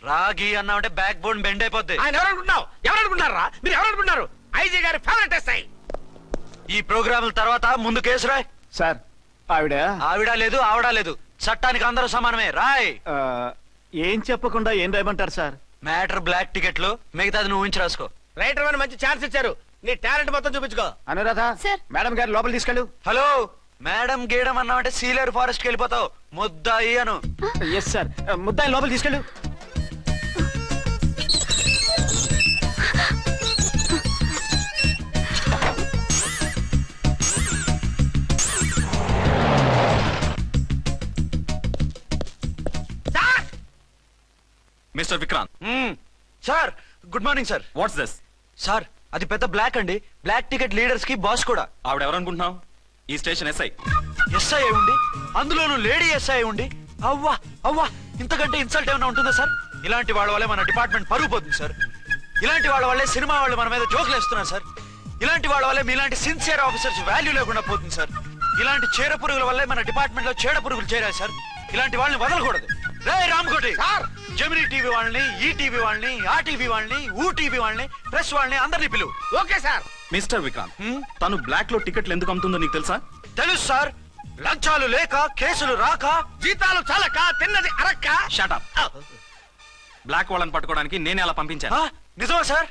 రాగి అన్నామంటే back bone bend అయిపోద్ది. ఆయన ఎవరనుకుంటున్నారా మీరు? ఎవరనుకుంటున్నారు? ఐజీ గారి ఫేవరెట్ ఎస్ఐ. ఈ ప్రోగ్రాముల తర్వాత ముందు కేసు రాయ్. సార్ ఆవిడ లేదు ఆవిడ లేదు, చట్టానికి అందరూ సమానమే. రాయ్. ఏం చెప్పకుండా ఏం రాయమంటారు సార్? మ్యాటర్ బ్లాక్ టికెట్లు, మిగతాది నువ్వు ఉంచి రాసుకో. రైటర్ అని మంచి ఛాన్స్ ఇచ్చారు, నీ టాలెంట్ మొత్తం చూపించుకో. అనురాధ మేడం గారు లోపల తీసుకెళ్ళు. హలో మేడం గీయడం అన్నామంటే సీలేరు ఫారెస్ట్ కి వెళ్ళిపోతావు. ముద్దాయి అను. ఎస్ సార్, ముద్దాయి లోపల తీసుకెళ్ళు. Mister Vikrant. Sir good morning sir. What's this? Sir అది పెద్ద బ్లాక్ అండి, బ్లాక్ టికెట్ లీడర్స్ కి బాస్ కూడా. ఆవిడ ఎవరనుకుంటున్నావు? ఈ స్టేషన్ ఎస్ఐ. ఎస్ఐ ఉండి, అందులోనూ లేడీ ఎస్ఐ ఉండి, అవ్వా అవ్వా ఇంతకంటే ఇన్సల్ట్ ఏమైనా ఉంటుందా సార్? ఇలాంటి వాళ్ళ వల్లే మన డిపార్ట్మెంట్ పరుగు పోతుంది సార్. ఇలాంటి వాళ్ళ వల్లే సినిమా వాళ్ళు మన మీద జోకులు వేస్తున్నారు సార్. ఇలాంటి వాళ్ళ వల్లే మీలాంటి సిన్సియర్ ఆఫీసర్స్ వాల్యూ లేకుండా పోతుంది సార్. ఇలాంటి చీడ పురుగుల వల్లే మన డిపార్ట్మెంట్ లో చీడ పురుగులు చేరాయి సార్. ఇలాంటి వాళ్ళని వదలకూడదు. రే రామ్కోటి సార్, జెమినీ టీవీ వాళ్ళని, ఈ టీవీ వాళ్ళని, ఆ టీవీ వాళ్ళని, ఊ టీవీ వాళ్ళని, ప్రెస్ వాళ్ళని అందరినీ పిలువు. Okay sir. మిస్టర్ విక్రాంత్, తను బ్లాక్ లో టికెట్లు ఎందుకు అమ్ముతుందో నీకు తెలుసా? తెలుసు సార్. లంచాలు లేక, కేసులు రాక, జీతాలు చాలక, తిన్నది అరక్క. Shut up. బ్లాక్ వాళ్ళని పట్టుకోవడానికి నేనే అలా పంపించాను. నిజమా సార్?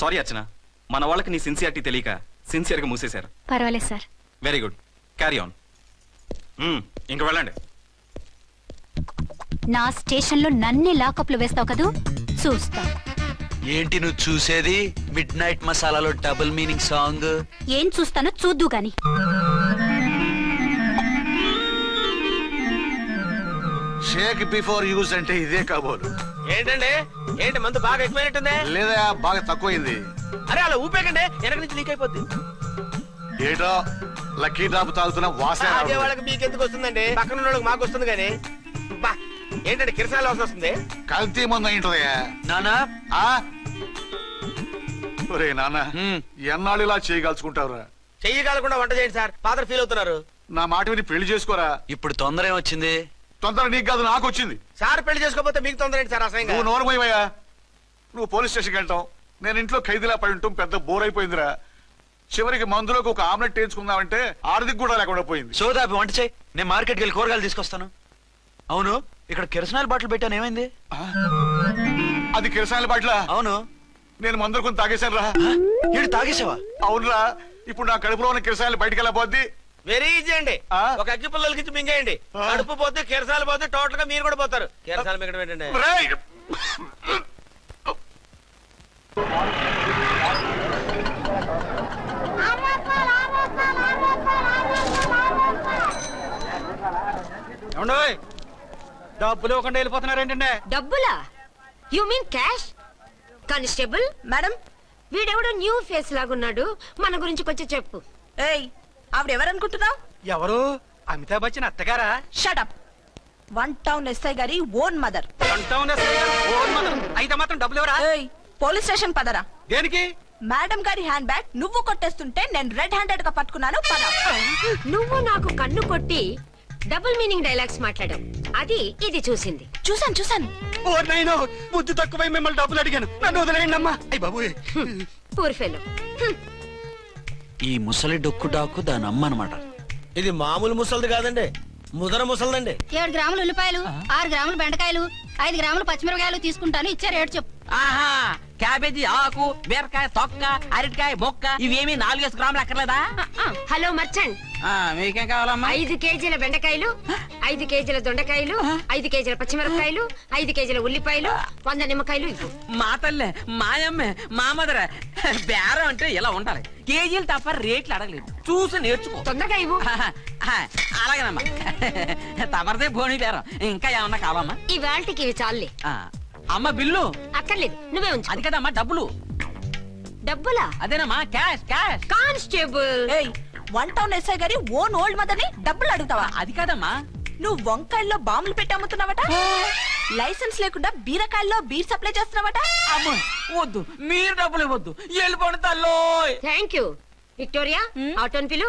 సారీ అర్చన, మన వాళ్ళకి నీ సిన్సియారిటీ తెలియక సిన్సియర్ గా మూసేశారు. పర్వాలేదు sir. Very good, carry on. ఇంక వెళ్ళండి. నా స్టేషన్ లో నన్నే లాకప్ లో వేస్తావు కదూ, చూస్తా. ఏంటి నువ్వు చూసేది? మిడ్ నైట్ మసాలాలో డబుల్ మీనింగ్ సాంగ్. ఏం చూస్తానో చూద్దు గాని. షేక్ బిఫోర్ యూజ్ అంటే ఇదే కాబోలు. ఏంటండి, ఏంటి మందు బాగా ఎక్కువైనట్టుంది? లేదా బాగా తక్కువైంది. అరే అలా ఊపేకండి, వెనక నుంచి లీక్ అయిపోద్ది. ఏటో లక్కీ డ్రాప్ తాగుతున్న వాసన అదే వాళ్ళకి మీకెందుకు వస్తుందండి, పక్కన ఉన్న వాళ్ళకి మాకు వస్తుంది కానీ. బా ఏంటంటే కిరసాల వాసన వస్తుంది. కల్తీ మందు అయింటదయ్యా. నానా ఒరే నాన్న, ఎన్నాళ్ళు ఇలా చేయగలుచుకుంటావురా? చెయ్యగలకుండా వంట చేయండి సార్, ఫాదర్ ఫీల్ అవుతున్నారు. నా మాట విని పెళ్లి చేసుకోరా. ఇప్పుడు తొందర ఏమొచ్చింది? తొందర నీకు కాదు, నాకు వచ్చింది. సార్ పెళ్లి చేసుకోకపోతే మీకు తొందర ఏంటి సార్? అసహ్యంగా. నువ్వు నోరమయ్యా. నువ్వు పోలీస్ స్టేషన్కి వెళ్తావు, నేను ఇంట్లో ఖైదీలా పడి ఉంటాం. పెద్ద బోర్ అయిపోయిందిరా. చివరికి మందులోకి ఒక ఆమ్లెట్ వేయించుకుందామంటే ఆర్థిక కూడా లేకుండా పోయింది. సోదాపి వంట చేయి, నేను మార్కెట్కి వెళ్ళి కూరగాయలు తీసుకొస్తాను. అవును, ఇక్కడ కిరసనాయిల్ బాటిల్ పెట్టాను, ఏమైంది? అది కిరసాయిల బాటిలా? అవును. నేను మందులు కొని తాగేశాను రా. ఏంటి తాగేసావా? అవునురా. ఇప్పుడు నా కడుపులో ఉన్న కిరసాయిలు బయటికి వెళ్ళబోద్ది. వెరీ ఈజీ అండి, ఒక అగ్గి పుల్లలకి మింగేయండి. కడుపు పోతే కిరసాలు పోతే టోటల్ గా మీరు కూడా పోతారు. కిరసాలు మింగడం ఏంటండి? డబ్బులు ఇవ్వకుండా వెళ్ళిపోతున్నారు ఏంటంటే? డబ్బులా? You mean cash? Constable madam, వీడెవడో న్యూ ఫేస్ లాగున్నాడు, మన గురించి కొంచెం చెప్పు. ఏయ్ ఆవిడెవరనుకుంటున్నావు? ఎవరు? అమితాబ్ బచ్చన్ అత్తగారా? షటప్. 1 టౌన్ ఎస్ఐ గారి ఓన్ మదర్. అయితే మాత్రం డబ్బులు ఎవరా? ఏయ్ పోలీస్ స్టేషన్ పదరా. దేనికి? మేడం గారి హ్యాండ్ బ్యాగ్ నువ్వు కొట్టేస్తుంటే నేను రెడ్ హ్యాండెడ్ గా పట్టుకున్నాను. పద. నువ్వు నాకు కన్ను కొట్టి డబుల్ మీనింగ్ డైలాగ్స్ మాట్లాడావు, అది ఇది చూసింది. చూసాను. ఓ నైనో, బుద్ధి తక్కువై మిమ్మల్ని డబ్బులు అడిగాను, నన్ను వదిలేయండి అమ్మా. అయ్య బాబు, పూర్ ఫెలో. ఈ ముసలి డొక్కు డాకు దాని అమ్మ అనమాట. ఇది మామూలు ముసలిది కాదండి, ముదర ముసలిదండి. 7 గ్రాములు ఉల్లిపాయలు, 6 గ్రాములు బెండకాయలు, 5 గ్రాములు పచ్చిమిరపకాయలు తీసుకుంటాను. ఇచ్చే రేటు చెప్పు. ఆహా, క్యాబేజీ ఆకు, బీరకాయ తొక్క, అరటికాయ బొక్క, ఇవేమి 4 గ్రాములు అక్కర్లేదా? హలో మర్చండ్, మీకేం కావాలమ్మా? 5 కేజీల బెండకాయలు, 5 కేజీల దొండకాయలు, 5 కేజీల పచ్చిమిరపకాయలు, 5 కేజీల ఉల్లిపాయలు, 100 నిమ్మకాయలు ఇవ్వు. మా తల్లే, మాయమ్మే, మా మదర బేరం అంటే ఇలా ఉండాలి. కేజీలు తప్ప రేట్లు అడగలేదు, చూసి నేర్చుకో. తొందరగా ఇవ్వు. అలాగేనమ్మా, తమరిదే భోని బేరం. ఇంకా ఏమన్నా కావాలమ్మా? ఇవాళకి ఇవి చాలే. అమ్మ బిల్లు అక్కర్లేదు, నువ్వే ఉంచు. అది కదమ్మా డబ్బులు. డబ్బులా? అదేనమ్మా, క్యాష్ క్యాష్. కానిస్టేబుల్, ఏయ్ 1 టౌన్ ఎస్ఐ గారి ఓన్ ఓల్డ్ మదర్ ని డబ్బులు అడుగుతావా? అది కాదమ్మా, నువ్వు వంకాయల్లో బాంబులు పెట్టి అమ్ముతున్నావట, లైసెన్స్ లేకుండా బీరకాయల్లో బీర్ సప్లై చేస్తున్నావట. అమ్మ వద్దు, మీరు డబ్బులు ఇవ్వద్దు, వెళ్ళిపోండి తల్లో. Thank you. విక్టోరియా ఆటోన్ పిలు.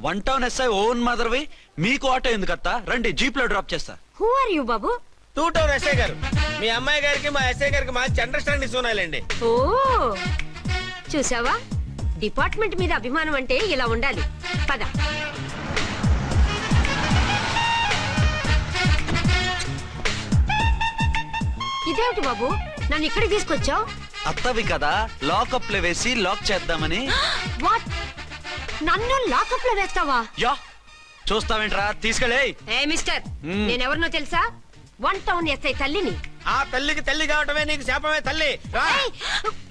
వన్ టౌన్ ఎస్ఐ ఓన్ మదర్వి, మీకు ఆటో ఎందుకు అత్త? రండి, జీప్ లో డ్రాప్ చేస్తా. హూ ఆర్ యు బాబు? 2 టౌన్ ఎస్ఐ గారు, మీ అమ్మాయి గారికి మా ఎస్ఐ గారికి మంచి అండర్స్టాండింగ్ ఉన్నాయండి. ఓ చూసావా, డిపార్ట్మెంట్ మీద అభిమానం అంటే ఇలా ఉండాలి. పద. ఇదేమిటి బాబు, నన్ను ఇక్కడికి తీసుకొచ్చావు? అత్తవి కదా, లాకప్ లో వేసి లాక్ చేద్దామని. వాట్, నన్ను లాకప్ లో వేస్తావా? యా, చూస్తావేంట్రా, తీసుకెళ్ళే. ఏ మిస్టర్, నేనెవరినో తెలుసా? 1 టౌన్ ఎస్ఐ తల్లిని. ఆ తల్లికి తల్లి కావటమే నీకు శాపమే తల్లి. రా.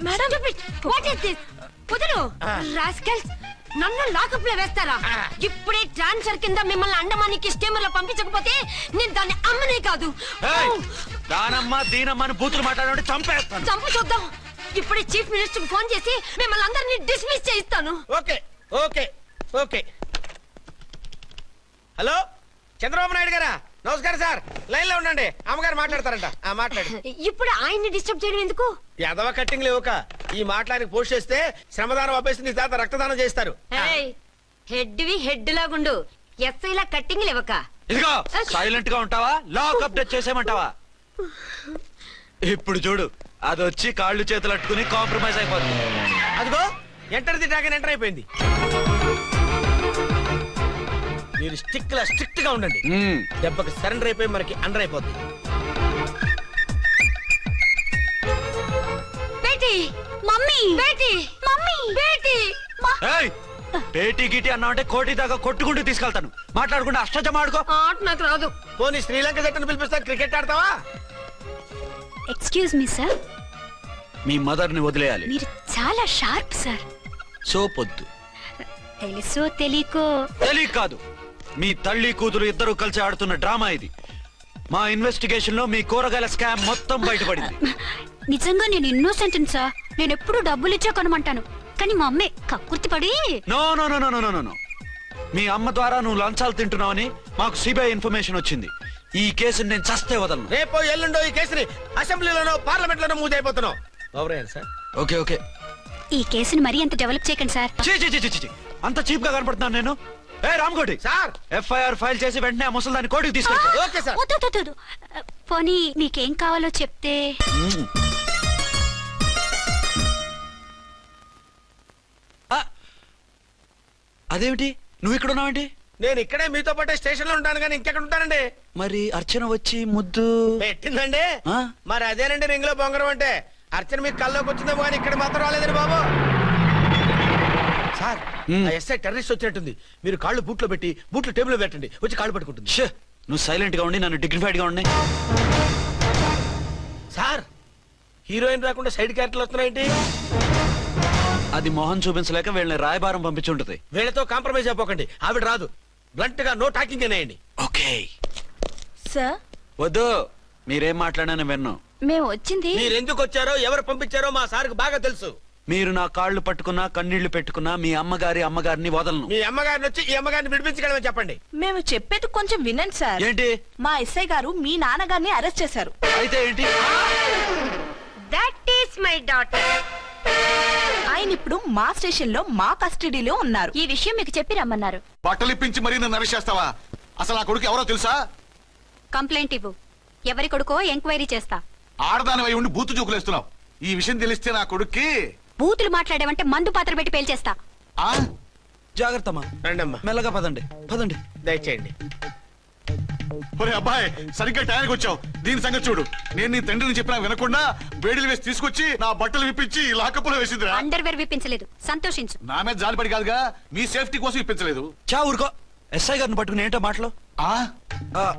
Madam, what is this? కుదురు రాస్కల్స్, నన్ను లాకప్ లో వేస్తారా? ఇప్పుడే ట్రాన్స్ఫర్ కింద మిమ్మల్ని అండమానికి స్టీమర్ లో పంపించకపోతే నేను దాన్ని అమ్మనే కాదు. ఏయ్, దానమ్మ దీనమ్మ బూతులు మాట్లాడే చంపేస్తాను. చంపు చూద్దాం. ఇప్పుడే చీఫ్ మినిస్టర్ ఫోన్ చేసి మిమ్మల్ని అందరినీ డిస్మిస్ చేయిస్తాను. Okay okay okay. Hello, Chandrababu Naidu గారా? నమస్కారం సార్, లైన్ లో ఉండండి, అమ్మగారు మాట్లాడతారంట. మాట్లాడు. ఇప్పుడు ఆయన్ని డిస్టర్బ్ చేయడం ఎందుకు? ఎదవ కట్టింగ్ లేవుక ఈ మాట్లాడి పోస్ట్ చేస్తే శ్రమదానం అభ్యసి నీ తాత రక్తదానం చేస్తారు. హెడ్వి హెడ్ లాగుండు, ఎస్ఐ లా కట్టింగ్ లేవక. ఇదిగో సైలెంట్ గా ఉంటావా, లాక్ అప్డేట్ చేసేమంటావా? ఇప్పుడు చూడు, అది వచ్చి కాళ్ళు చేతులు అట్టుకుని కాంప్రమైజ్ అయిపోతుంది. అదిగో ఎంటర్ ది డ్రాగన్ ఎంటర్ అయిపోయింది. మీరు స్ట్రిక్ట్ గా ఉండండి, దెబ్బకి సరెండర్ అయిపోయి మనకి అండర్ అయిపోద్ది. Beti, mummy, Beti, mummy, Beti. ఏయ్, పేటీ గిటి అన్నావంటే కోటి దాకా కొట్టుకుంటూ తీసుకెళ్తాను. మాట్లాడకుండా అష్టజమ ఆడుకో. ఆట నాకు రాదు. పోనీ శ్రీలంక జట్టును పిలిపిస్తా, క్రికెట్ ఆడతావా? ఎక్స్క్యూజ్ మీ సార్, మీ మదర్ ని వదిలేయాలి. మీరు చాలా షార్ప్ సార్. సోపొద్దు. తెలుసో తెలియకో తెలియ కాదు, మీ తల్లి కూతురు ఇద్దరు కలిసి ఆడుతున్న డ్రామా ఇది. మా ఇన్వెస్టిగేషన్ లో మీ కూరగాయల స్కామ్ మొత్తం బయటపడింది. నిజంగా నేను ఇన్నోసెంట్ సార్. నేను ఎప్పుడు డబ్బులు ఇచ్చా కొనమంటాను, కానీ మా అమ్మే కక్కుర్తి పడి. No no no no no no no. మీ అమ్మ ద్వారా నువ్వు లంచాలు తింటున్నావని మాకు సిబిఐ ఇన్ఫర్మేషన్ వచ్చింది. ఈ కేసుని నేను చస్తే వదలను. రేపో ఎల్లుండో ఈ కేసుని అసెంబ్లీలోనో పార్లమెంట్ లోనో మూవ్ అయిపోతున్నావు. Sir okay okay. ఈ కేసుని మరీ అంత డెవలప్ చేయకండి సార్. చీ చీ చీ చీ, అంత చీప్ గా కనపడుతున్నాను నేను? ఏ రామ్కోటి సార్, ఎఫ్ఐఆర్ ఫైల్ చేసి వెంటనే ఆ ముసలిదాన్ని కోర్టుకి తీసుకెళ్ళి. Okay sir. వద్దు, వద్దు, వద్దు. పోనీ మీకేం కావాలో చెప్తే. అదేమిటి, నువ్వు ఇక్కడ ఉన్నావేంటి? నేను ఇక్కడే మీతో పాటే స్టేషన్ లో ఉంటాను, కానీ ఇంకెక్కడ ఉంటానండి? మరి అర్చన వచ్చి ముద్దు పెట్టిందండి. ఆ? మరి అదేనండి రింగ్ లో బొంగరం అంటే. అర్చన మీకు కల్లోకి వచ్చిందేమో కానీ ఇక్కడ మాత్రం రాలేదండి బాబు. సార్, ఆ ఎస్ఐ టెర్రరిస్ట్ వచ్చినట్టుంది. మీరు కాళ్ళు బూట్లో పెట్టి బూట్లు టేబుల్ పెట్టండి, వచ్చి కాళ్ళు పట్టుకుంటుంది. ఛే, నువ్వు సైలెంట్ గా ఉండి నన్ను డిగ్నిఫైడ్ గా ఉండి. సార్, హీరోయిన్ రాకుండా సైడ్ క్యారెక్టర్లు వస్తున్నాయేంటి? అది మొహం చూపించలేక వీళ్ళని రాయబారం పంపించుంటది. వీళ్ళతో కాంప్రమైజ్ అయిపోకండి, ఆవిడ రాదు. బ్లంట్ గా నో టాకింగ్ అనేయండి. ఓకే. సార్, వద్దు, మీరేం మాట్లాడానని విన్ను. మేము వచ్చింది. మీరు ఎందుకు వచ్చారో ఎవరు పంపించారో మా సార్కి బాగా తెలుసు. మీరు నా కాళ్ళు పట్టుకున్నా కన్నీళ్లు పెట్టుకున్నా మీ అమ్మగారిని వదలను. మీ అమ్మగారిని వచ్చి ఈ అమ్మగారిని విడిపించగలమని చెప్పండి. మేము చెప్పేది కొంచెం వినండి సార్. ఏంటి? మా ఎస్ఐ గారు మీ నాన్నగారిని అరెస్ట్ చేశారు. అయితే ఏంటి? That is my daughter. ఆయన ఇప్పుడు మా స్టేషన్ లో మా కస్టడీలో ఉన్నారు. ఈ విషయం మీకు చెప్పి రమ్మన్నారు. బట్టలు ఇప్పించి మరీ నన్ను అరెస్ట్ చేస్తావా? అసలు నా కొడుకు ఎవరో తెలుసా? కంప్లైంట్ ఇవ్వు, ఎవరి కొడుకో ఎంక్వైరీ చేస్తా. ఆడదానివై ఉండి బూతు చూకులేస్తున్నావు. ఈ విషయం తెలిస్తే నా కొడుక్కి. బూతులు మాట్లాడేవంటే మందు పాత్ర పెట్టి పేల్చేస్తా. ఆ? జాగ్రత్తమ్మా, రండమ్మా, మెల్లగా పదండి పదండి. దయచేయండి. ఒరే అబ్బాయి, సరిగ్గా టయానికి వచ్చావు. దీని సంగతి చూడు. నేను నీ తండ్రిని చెప్పినా వినకుండా వేడిలు వేసి తీసుకొచ్చి నా బట్టలు విప్పించి లాకప్పులో వేసిందిరా. అండర్వేర్ విప్పించలేదు, సంతోషించు. నా మీద జాలిపడి కాదుగా, మీ సేఫ్టీ కోసం ఇప్పించలేదు. చా ఊరుకో. ఎస్ఐ గారిని పట్టుకుని ఏంటో మాటలు.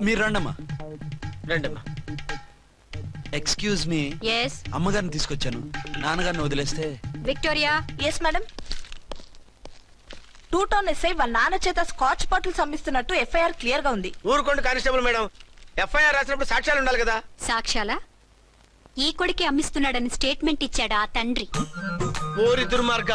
మీరు రండమ్మా. రండమ్మా. Excuse me. ఎస్ అమ్మగారిని తీసుకొచ్చాను, నాన్నగారిని వదిలేస్తే. Victoria. Yes madam. 2 town SI వాళ్ళ నాన్న చేత స్కాచ్ బాటిల్స్ అమ్మిస్తున్నట్టు ఎఫ్ఐఆర్ క్లియర్ గా ఉంది. ఊరుకోండి కానిస్టేబుల్ మేడం, ఎఫ్ఐఆర్ రాసినప్పుడు సాక్ష్యాలు ఉండాలి కదా. సాక్ష్యాలా? ఈ కొడుకే అమ్మిస్తున్నాడని స్టేట్మెంట్ ఇచ్చాడా ఆ తండ్రి? ఓరి దుర్మార్గ,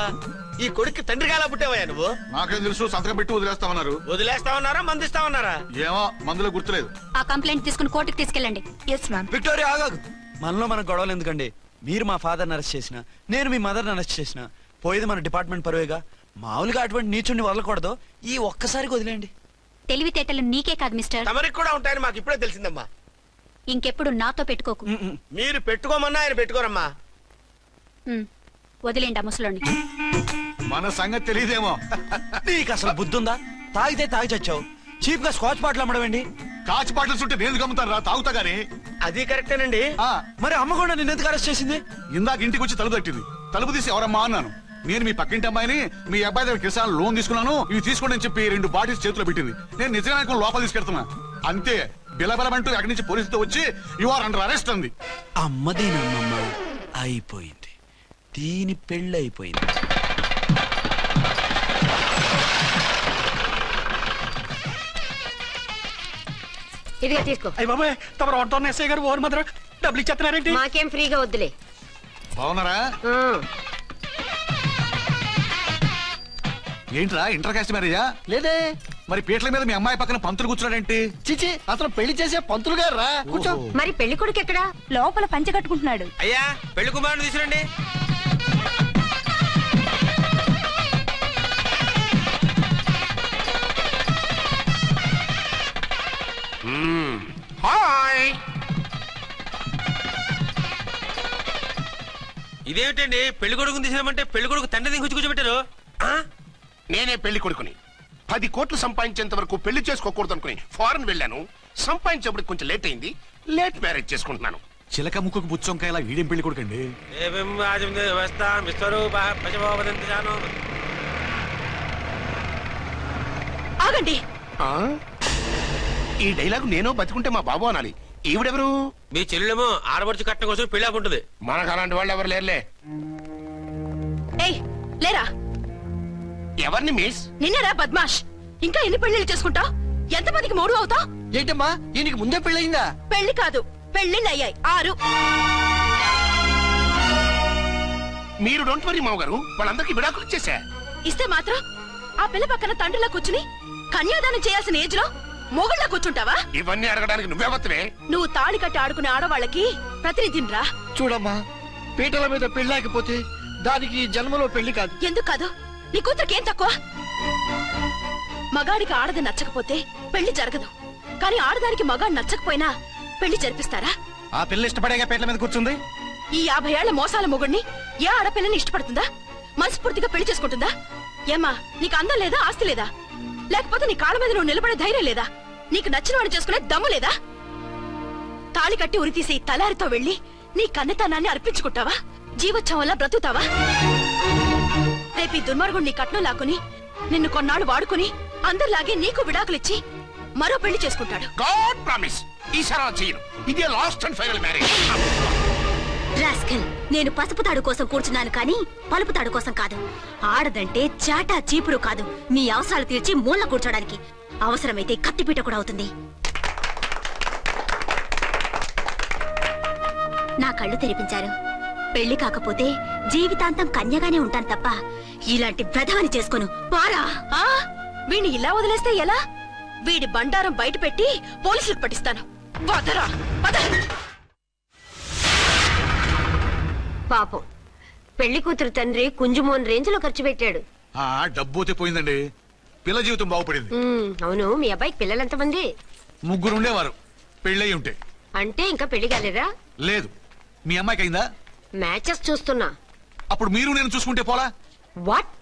ఈ కొడుక్కి తండ్రిగా ఎలా పుట్టావయ్యా నువ్వు? నాకేం తెలుసు, సంతకం పెట్టి వదిలేస్తామన్నారు. వదిలేస్తామన్నారా మందిస్తామన్నారా? ఏమో, మందులో గుర్తులేదు. ఆ కంప్లైంట్ తీసుకుని కోర్టుకు తీసుకెళ్ళండి. Yes ma'am. విక్టోరియా ఆగాగు. మనలో మన గొడవలు ఎందుకండి? మీరు మా ఫాదర్ని అరెస్ట్ చేసిన, నేను మీ మదర్ని అరెస్ట్ చేసిన, పోయేది మన డిపార్ట్మెంట్ పరువేగా. మామూలుగా అటువంటి నీచుడిని వదలకూడదు, ఈ ఒక్కసారికి వదిలేండి. తెలివితేటలు నీకే కాదు మిస్టర్, తమరికి కూడా ఉంటాయని మాకు ఇప్పుడే తెలిసిందమ్మా. ఇంకెప్పుడు నాతో పెట్టుకోకు. మీరు పెట్టుకోమన్నా ఆయన పెట్టుకోరమ్మా. ఉమ్, వదిలేండి ఆ ముసలోని. మన సంగతి తెలియదేమో. నీకు అసలు బుద్ధుందా? తాగితే తాగి చచ్చావు, చీప్ గా స్కాచ్ బాటిల్ అమ్మడమేంటి? కాచి పాటలు చుట్టూ నేను గమ్ముతాను రా, తాగుతా గానీ. అది కరెక్టేనండి. మరి అమ్మ కూడా నిన్ను ఎందుకు అరెస్ట్ చేసింది? ఇందాక ఇంటికి వచ్చి తలుపు తట్టింది. తలుపు తీసి ఎవరమ్మా అన్నాను. నేను మీ పక్కింటి అమ్మాయిని, మీ అబ్బాయి దగ్గర కిసాన్ లోన్ తీసుకున్నాను, ఇవి తీసుకోండి అని చెప్పి 2 బాటిల్స్ చేతిలో పెట్టింది. నేను నిజంగా లోపల తీసుకెళ్తున్నా. అంతే, బిలబలమంటూ అక్కడి నుంచి పోలీసుతో వచ్చి యు ఆర్ అండర్ అరెస్ట్ అంది. అమ్మదేనమ్మమ్మ అయిపోయింది, దీని పెళ్ళి అయిపోయింది. ఇదిగా తీసుకో. అయ్యి బాబాయ్, తమరు ఆటో ఎస్ఐ గారు ఓవర్ మాత్రం డబ్బులు ఇచ్చేస్తున్నారేంటి? మాకేం ఫ్రీగా వద్దులే. బాగున్నారా? ఏంట్రా ఇంటర్ కాస్ట్ మ్యారేజా? లేదే. మరి పీటల మీద మీ అమ్మాయి పక్కన పంతులు కూర్చున్నాడేంటి? చిచి, అతను పెళ్లి చేసే పంతులు గారు రా. కూర్చో. మరి పెళ్లి కొడుకు ఎక్కడా? లోపల పంచె కట్టుకుంటున్నాడు. అయ్యా, పెళ్లి కుమారుని తీసుకురండి. హాయ్. ఇదేమిటండి, పెళ్లి కొడుకుని తీసినామంటే పెళ్లి కొడుకు తండ్రి దిగి కూర్చోబెట్టారు. నేనే పెళ్లి కొడుకుని. 10 కోట్లు సంపాదించేంత వరకు పెళ్లి చేసుకోకూడదు అనుకుని ఫారెన్ వెళ్ళాను. సంపాదించేప్పుడు కొంచెం లేట్ అయింది. లేట్ మ్యారేజ్ చేసుకుంటున్నాను. చిలక ముక్కుకు బుచ్చొంకాయలా వీడేం పెళ్లి కొడుకండి? ఆగండి. ఆ? ఈ డైలాగ్ నేను బతికుంటే మా బాబు అనాలి. ఈవిడెవరు? మీ చెల్లెమో ఆడబడుచు కట్టడం కోసం పెళ్లి ఆపుంటది. మనకు అలాంటి వాళ్ళు ఎవరు లేరులే. ఏయ్, లేరా. ఎవరిని మిస్? నిన్నరా బద్మాష్. ఇంకా ఎన్ని పెళ్లిళ్ళు చేసుకుంటావు? ఎంతమందికి మూడు అవుతావు? ఏంటమ్మా, దీనికి ముందే పెళ్ళయిందా? పెళ్లి కాదు, పెళ్లిళ్ళు అయ్యాయి 6. మీరు డోంట్ వరీ మామగారు, వాళ్ళందరికీ విడాకులు ఇచ్చేసా. ఇస్తే మాత్రం ఆ పిల్ల పక్కన తండ్రిలా కూర్చుని కన్యాదానం చేయాల్సిన ఏజ్ లో మొగుళ్ళ కూర్చుంటావా? ఇవన్నీ అడగడానికి నువ్వే వత్తవే. నువ్వు తాళి కట్టి ఆడుకునే ఆడవాళ్ళకి ప్రతినిధినిరా. చూడమ్మా, పీటల మీద పెళ్ళాకపోతే దానికి జన్మలో పెళ్లి కాదు. ఎందుకు కాదు? నీ కూతురికేం తక్కువ? మగాడికి ఆడది నచ్చకపోతే పెళ్లి జరగదు. కానీ ఆడదానికి మగాడు నచ్చకపోయినా పెళ్లి జరిపిస్తారా? ఆ పిల్ల ఇష్టపడేగా పీటల మీద కూర్చుంది. ఈ 50 ఏళ్ల మోసాల మొగుడిని ఏ ఆడపిల్లని ఇష్టపడుతుందా? మనస్ఫూర్తిగా పెళ్లి చేసుకుంటుందా? ఏమ్మా, నీకు అందం లేదా, ఆస్తి లేదా? లేకపోతే నీ కాళ్ళ మీద నువ్వు నిలబడే ధైర్యం లేదా? నీకు నచ్చిన వాడు చేసుకునే దమ్ము లేదా? తాళి కట్టి ఉరితీసే ఈ తలారితో వెళ్లి నీ కన్నెతనాన్ని అర్పించుకుంటావా? జీవోత్సవంలా బ్రతుకుతావా? రేపు ఈ దుర్మార్గుడు నీ కట్నం లాక్కుని నిన్ను కొన్నాళ్ళు వాడుకుని అందరిలాగే నీకు విడాకులిచ్చి మరో పెళ్లి చేసుకుంటాడు. గాడ్ ప్రామిస్, ఈసారి అలా చేయను. ఇదే last and final marriage. Rascal, నేను పసుపు తాడు కోసం కూర్చున్నాను కానీ పలుపు తాడు కోసం కాదు. ఆడదంటే చాటా చీపురు కాదు, నీ అవసరాలు తీర్చి మూల కూర్చోడానికి. అవసరమైతే కత్తిపీట కూడా అవుతుంది. నా కళ్ళు తెరిపించారు. పెళ్లి కాకపోతే జీవితాంతం కన్యగానే ఉంటాను తప్ప ఇలాంటి ప్రధాని చేసుకోను. పారా! వీణ్ణి ఇలా వదిలేస్తే ఎలా? వీడి బండారం బయట పెట్టి పోలీసులకు పట్టిస్తాను. వదరా, వద. పాపం, పెళ్లి కూతురు తండ్రి కుంజుమోన్ రేంజ్ లో ఖర్చు పెట్టాడు. డబ్బు పోయిందండి, పిల్ల జీవితం బాగుపడింది. అవును, మీ అబ్బాయికి పిల్లలెంతమంది? 3 ఉండేవారు, పెళ్ళయి ఉంటే. అంటే ఇంకా పెళ్లి కాలేదా? లేదు. మీ అమ్మాయికి అయిందా? మ్యాచెస్ చూస్తున్నా. అప్పుడు మీరు నేను చూసుకుంటే పోలా? వాట్?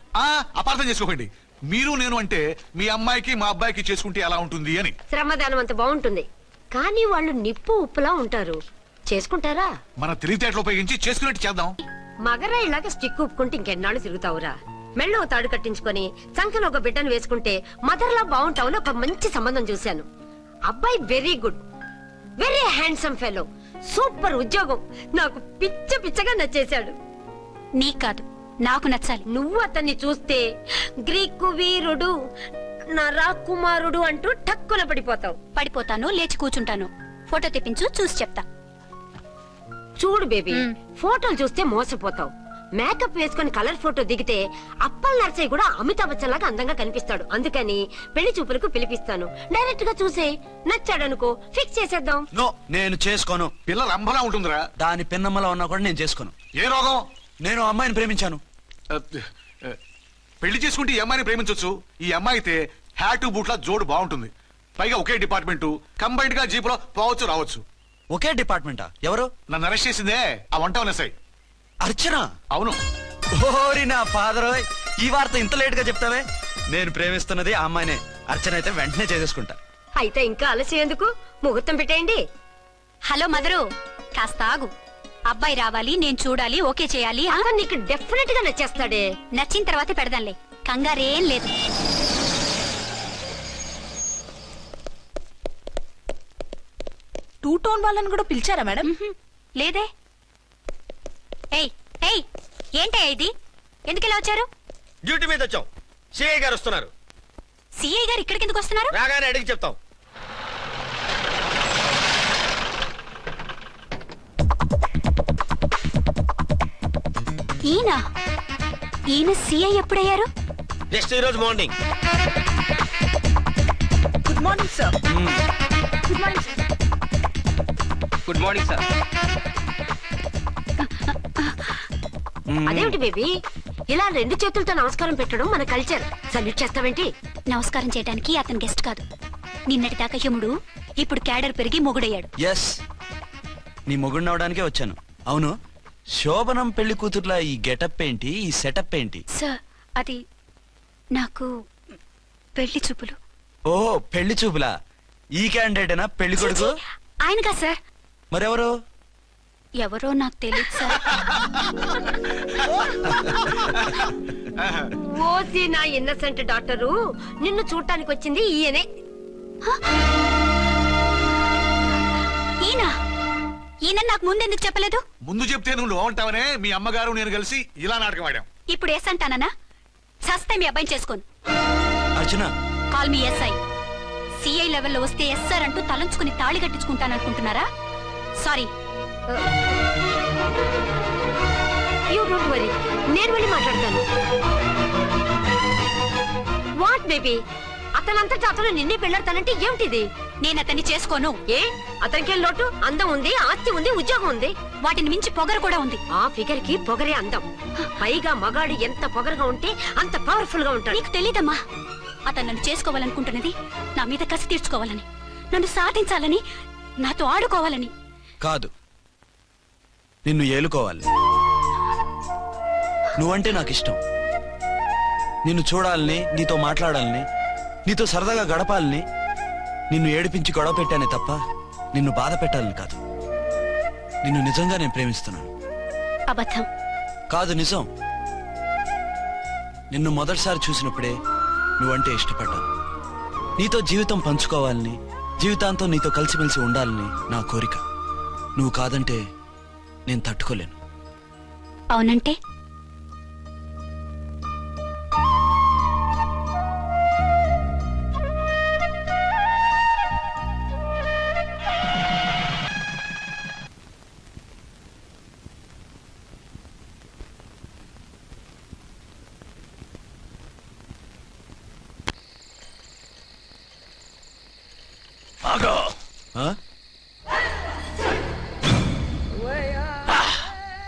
అపార్థం చేసుకోకండి. మీరు నేను అంటే మీ అమ్మాయికి మా అబ్బాయికి చేసుకుంటే ఎలా ఉంటుంది అని. శ్రమదానం అంత బాగుంటుంది, కానీ వాళ్ళు నిప్పు ఉప్పులా ఉంటారు. చేసుకుంటారా? మన తెలివితేటలు ఉపయోగించి చేసుకున్నట్టు చేద్దాం. మగరాయిలాగా స్టిక్ ఉప్పుకుంటే ఇంకెన్నాళ్ళు తిరుగుతావురా? మెళ్ళో తాడు కట్టించుకొని చంకలో ఒక బిడ్డను వేసుకుంటే మదర్లా బాగుంటావులో ఒక మంచి సంబంధం చూశాను. అబ్బాయి very good, very handsome fellow, super ఉద్యోగం. నాకు పిచ్చగా నచ్చేశాడు. నీకు కాదు, నాకు నచ్చాలి. నువ్వు అతన్ని చూస్తే గ్రీకు వీరుడు, నా రాకుమారుడు అంటూ టక్కున పడిపోతావు. పడిపోతాను, లేచి కూర్చుంటాను. ఫోటో తెప్పించు, చూసి చెప్తా. చూడు బేబీ, ఫోటోలు చూస్తే మోసపోతావు. మేకప్ వేసుకుని కలర్ ఫోటో దిగితే అప్పల్ నర్సయ్య కూడా అమితాబ్ బచ్చన్ లాగా అందంగా కనిపిస్తాడు. అందుకని పెళ్లి చూపులకు పిలిపిస్తాను. డైరెక్ట్ గా చూసే నచ్చాడనుకో, ఫిక్స్ చేసేద్దాం. నో, నేను చేసుకోను. పిల్ల రంభలా ఉంటుందిరా. దాని పిన్నమ్మలా ఉన్నా కూడా నేను చేసుకోను. ఏ రోగం? నేను అమ్మాయిని ప్రేమించాను. పెళ్లి చేసుకుంటే ఈ అమ్మాయిని ప్రేమించొచ్చు. ఈ అమ్మాయి అయితే హ్యాటు బూట్ల జోడు బాగుంటుంది. పైగా ఒకే డిపార్ట్మెంట్, కంబైన్డ్ గా జీపులో పోవచ్చు రావచ్చు. ఒకే డిపార్ట్మెంటా? ఎవరు? నన్ను అరెస్ట్ చేసిందే ఆ వంట ఎస్ఐ. అర్చన? అవును. ఓరి నా ఫాదర్, ఈ వార్త ఇంత లేట్ గా చెప్తావే. నేను ప్రేమిస్తున్నది ఆ అమ్మాయినే. అర్చన అయితే వెంటనే చేసేసుకుంటా. అయితే ఇంకా ఆలస్యం ఎందుకు, ముహూర్తం పెట్టేయండి. హలో మదరు, కాస్త ఆగు. అబ్బాయి రావాలి, నేను చూడాలి, ఓకే చేయాలి. అతను నీకు డెఫినెట్ గా నచ్చేస్తాడే. నచ్చిన తర్వాతే పెడదాంలే, కంగారేం లేదు. టూ టోన్ వాళ్ళని కూడా పిలిచారా మేడం? లేదే. ఏయ్ ఏయ్, ఏంటయ్యా ఇది? ఎందుకు ఇలా వచ్చారు? డ్యూటీ మీద వచ్చాం. సిఐ గారు వస్తున్నారు. సిఐ గారు ఇక్కడికి ఎందుకు వస్తున్నారు? రాగానే అడిగి చెప్తాం. ఈయన సిఐ ఎప్పుడయ్యారు? నెక్స్ట్ ఈ రోజు morning. Good morning sir. Good morning sir. Good morning sir. అదేమిటి బేబీ, ఇలా రెండు చేతులతో నమస్కారం పెట్టడం మన కల్చర్. సల్యూట్ చేస్తావేంటి? నమస్కారం చేయడానికి అతను గెస్ట్ కాదు. నిన్నటి దాకా యముడు, ఇప్పుడు క్యాడర్ పెరిగి మొగుడయ్యాడు. ఎస్, నీ మొగుడిని అవడానికే వచ్చాను. అవును, శోభనం పెళ్లి కూతుర్ల ఈ గెటప్ ఏంటి, ఈ సెటప్ ఏంటి? సార్, అది నాకు పెళ్లి చూపులు. ఓ, పెళ్లి చూపులా? ఈ క్యాండిడేటేనా పెళ్లి కొడుకు? ఆయనగా సార్. మరెవరు? ఎవరో నాకు తెలియదు సార్. ఓసి నా ఇన్నసెంట్ డాక్టరు, నిన్ను చూడటానికి వచ్చింది ఈయనే. ఈయన నాకు ముందెందుకు చెప్పలేదు? ముందు చెప్తే నువ్వు బాగుంటావనే మీ అమ్మగారు నేను కలిసి ఇలా నాటకం ఆడాం. ఇప్పుడు ఎస్ అంటానా? సస్తే మీ అబ్బాయిని చేసుకోను. అర్చన, కాల్ మీ ఎస్ఐ. సిఐ లెవెల్లో వస్తే ఎస్ఆర్ అంటూ తలంచుకుని తాళి కట్టించుకుంటాననుకుంటున్నారా? సారీ. యూ డోంట్ వరీ, నేను వెళ్ళి మాట్లాడతాను. వాట్ బేబీ, అతనంతటా అతను నిన్నే పెళ్ళాడతానంటే ఏమిటిది? నేను అతన్ని చేసుకోను. ఏ, అతనికేం లోటు? అందం ఉంది, ఆస్తి ఉంది, ఉద్యోగం ఉంది. వాటిని మించి పొగరు కూడా ఉంది. ఆ ఫిగర్ కి పొగరే అందం. పైగా మగాడు ఎంత పొగరుగా ఉంటే అంత పవర్ఫుల్ గా ఉంటాడు. నీకు తెలీదమ్మా, అతను నన్ను చేసుకోవాలనుకుంటున్నది నా మీద కసి తీర్చుకోవాలని, నన్ను సాధించాలని, నాతో ఆడుకోవాలని కాదు, నిన్ను ఏలుకోవాలి. నువ్వంటే నాకు ఇష్టం. నిన్ను చూడాలని, నీతో మాట్లాడాలని, నీతో సరదాగా గడపాలని, నిన్ను ఏడిపించి గొడవ పెట్టానే తప్ప నిన్ను బాధ పెట్టాలని కాదు. నిన్ను నిజంగా నేను ప్రేమిస్తున్నాను. అబద్ధం కాదు, నిజం. నిన్ను మొదటిసారి చూసినప్పుడే నువ్వంటే ఇష్టపడ్డాను. నీతో జీవితం పంచుకోవాలని, జీవితాంతం నీతో కలిసిమెలిసి ఉండాలని నా కోరిక. నువ్వు కాదంటే నేను తట్టుకోలేను. అవునంటే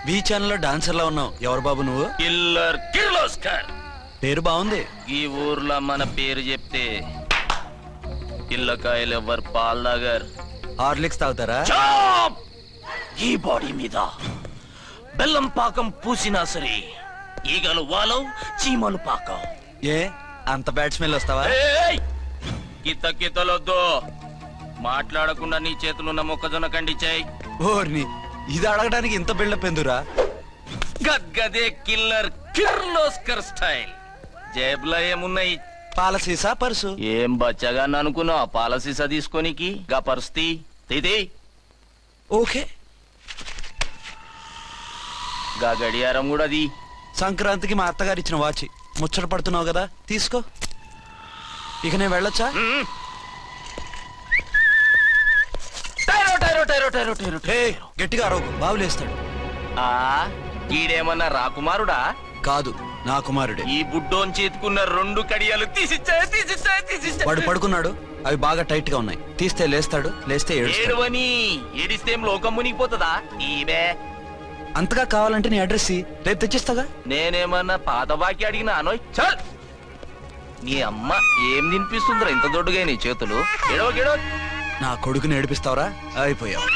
వి ఛానల్లో డాన్సర్లా ఉన్నావు. ఎవరు బాబు నువ్వు? కిల్లర్ కిర్లోస్కర్. పేరు బాగుంది. ఈ ఊర్లో మన పేరు చెప్తే పిల్లకాయలు ఎవరు పాల్ తాగర్. హార్లిక్స్ తాగుతారా? ఈ బాడీ మీద బెల్లం పాకం పూసినా సరే ఈగలు వాలవు, చీమలు పాకం. ఏ అంత బ్యాడ్ స్మెల్ వస్తావా? కితలొద్దు. మాట్లాడకుండా నీ చేతులున్న మొక్కజొన్న కండిచాయి. ఓర్ని, ఇది అడగడానికి ఇంత బిల్డప్ ఎందురా? గద్గదే కిల్లర్ కిర్లోస్కర్ స్టైల్. జేబులో ఏమున్నాయి? పాల సీసా, పర్సు. ఏం బచ్చగా అనుకున్నావు? పాల సీసా తీసుకోనికి గా పరిస్థితి తీది. ఓకే, గా గడియారం కూడా అది. సంక్రాంతికి మా అత్తగారు ఇచ్చిన వాచి. ముచ్చట పడుతున్నావు కదా, తీసుకో. ఇక నేను వెళ్ళొచ్చా? గట్టిగా అరవకు, బావులేస్తాడు. ఈడేమన్నా రాకుమారుడా? కాదు, నా కుమారుడే. ఈ బుడ్డోన్ చేతుకున్న 2 కడియాలు తీసిచ్చా. వాడు పడుకున్నాడు, అవి బాగా టైట్ గా ఉన్నాయి. తీస్తే లేస్తాడు, లేస్తే ఏడుస్తాడు. ఏడువని ఏడిస్తే లోకం మునిగిపోతుందా? ఈబే అంతగా కావాలంటే నీ అడ్రస్ రేపు తెచ్చిస్తాగా. నేనేమన్నా పాత బాకి అడిగినా అనోయ్ చల్. నీ అమ్మ ఏం తినిపిస్తుందిరా ఇంత దొడ్డుగా నీ చేతులు? ఎడవ నా కొడుకుని ఏడిపిస్తావరా? అయిపోయావు.